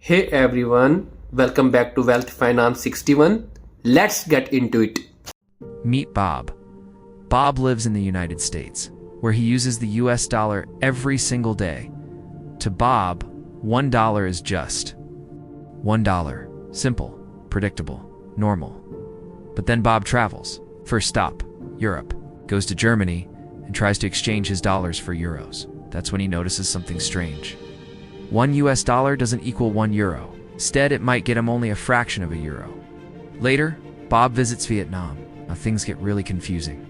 Hey everyone, welcome back to Wealth Finance 61. Let's get into it. Meet Bob. Bob lives in the United States, where he uses the US dollar every single day. To Bob, $1 is just $1. Simple, predictable, normal. But then Bob travels. First stop, Europe. Goes to Germany and tries to exchange his dollars for euros. That's when he notices something strange. $1 doesn't equal €1. Instead, it might get him only a fraction of a euro. Later, Bob visits Vietnam. Now things get really confusing.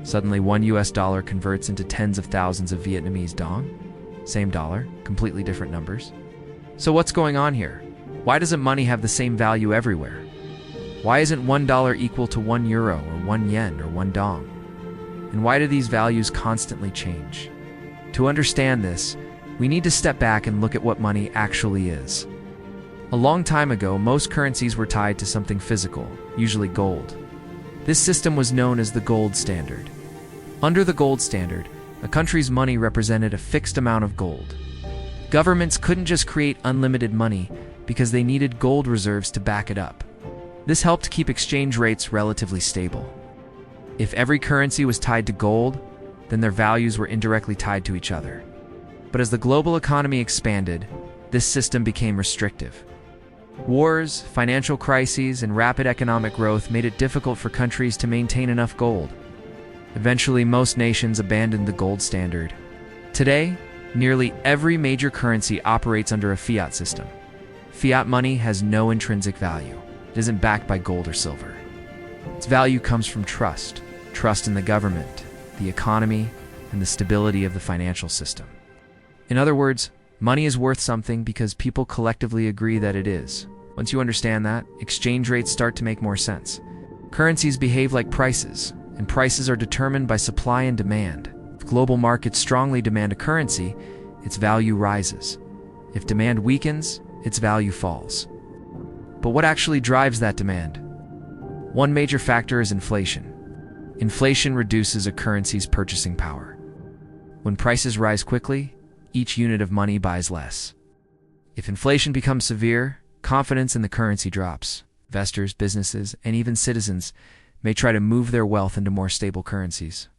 Suddenly, $1 converts into tens of thousands of Vietnamese dong. Same dollar, completely different numbers. So what's going on here? Why doesn't money have the same value everywhere? Why isn't $1 equal to €1 or 1 yen or 1 dong? And why do these values constantly change? To understand this, we need to step back and look at what money actually is. A long time ago, most currencies were tied to something physical, usually gold. This system was known as the gold standard. Under the gold standard, a country's money represented a fixed amount of gold. Governments couldn't just create unlimited money because they needed gold reserves to back it up. This helped keep exchange rates relatively stable. If every currency was tied to gold, then their values were indirectly tied to each other. But as the global economy expanded, this system became restrictive. Wars, financial crises, and rapid economic growth made it difficult for countries to maintain enough gold. Eventually, most nations abandoned the gold standard. Today, nearly every major currency operates under a fiat system. Fiat money has no intrinsic value. It isn't backed by gold or silver. Its value comes from trust. Trust in the government, the economy, and the stability of the financial system. In other words, money is worth something because people collectively agree that it is. Once you understand that, exchange rates start to make more sense. Currencies behave like prices, and prices are determined by supply and demand. If global markets strongly demand a currency, its value rises. If demand weakens, its value falls. But what actually drives that demand? One major factor is inflation. Inflation reduces a currency's purchasing power. When prices rise quickly, each unit of money buys less. If inflation becomes severe, confidence in the currency drops. Investors, businesses, and even citizens may try to move their wealth into more stable currencies.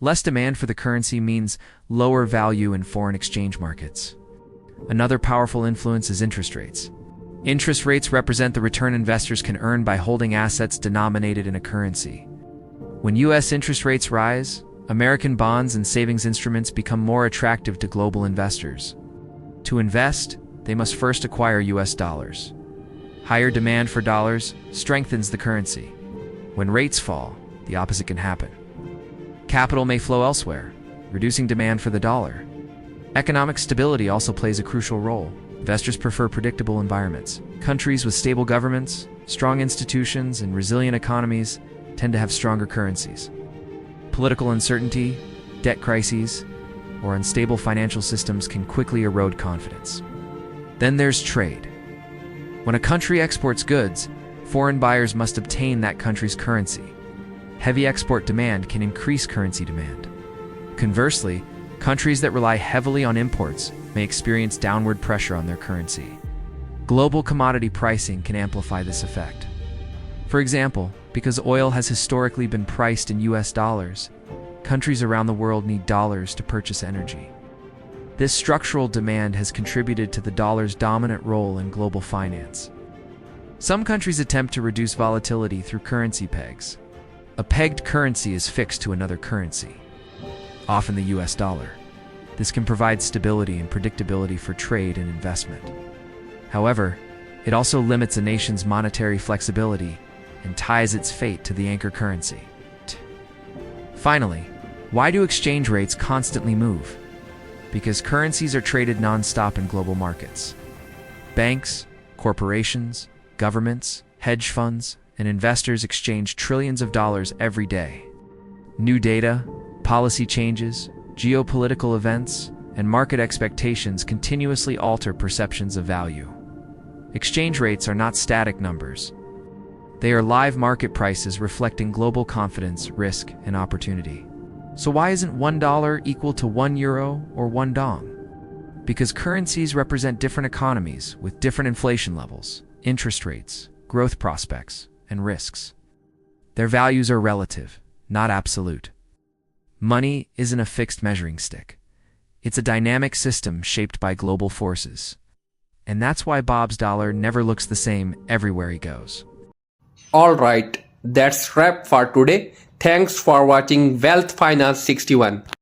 Less demand for the currency means lower value in foreign exchange markets. Another powerful influence is interest rates. Interest rates represent the return investors can earn by holding assets denominated in a currency. When U.S. interest rates rise, American bonds and savings instruments become more attractive to global investors. To invest, they must first acquire US dollars. Higher demand for dollars strengthens the currency. When rates fall, the opposite can happen. Capital may flow elsewhere, reducing demand for the dollar. Economic stability also plays a crucial role. Investors prefer predictable environments. Countries with stable governments, strong institutions, and resilient economies tend to have stronger currencies. Political uncertainty, debt crises, or unstable financial systems can quickly erode confidence. Then there's trade. When a country exports goods, foreign buyers must obtain that country's currency. Heavy export demand can increase currency demand. Conversely, countries that rely heavily on imports may experience downward pressure on their currency. Global commodity pricing can amplify this effect. For example, because oil has historically been priced in US dollars, countries around the world need dollars to purchase energy. This structural demand has contributed to the dollar's dominant role in global finance. Some countries attempt to reduce volatility through currency pegs. A pegged currency is fixed to another currency, often the US dollar. This can provide stability and predictability for trade and investment. However, it also limits a nation's monetary flexibility and ties its fate to the anchor currency. Finally, why do exchange rates constantly move? Because currencies are traded non-stop in global markets. Banks, corporations, governments, hedge funds, and investors exchange trillions of dollars every day. New data, policy changes, geopolitical events, and market expectations continuously alter perceptions of value. Exchange rates are not static numbers. They are live market prices reflecting global confidence, risk, and opportunity. So why isn't $1 equal to €1 or 1 dong? because currencies represent different economies with different inflation levels, interest rates, growth prospects, and risks. Their values are relative, not absolute. Money isn't a fixed measuring stick. It's a dynamic system shaped by global forces. And that's why Bob's dollar never looks the same everywhere he goes. Alright, that's wrap for today. Thanks for watching Wealth Finance 61.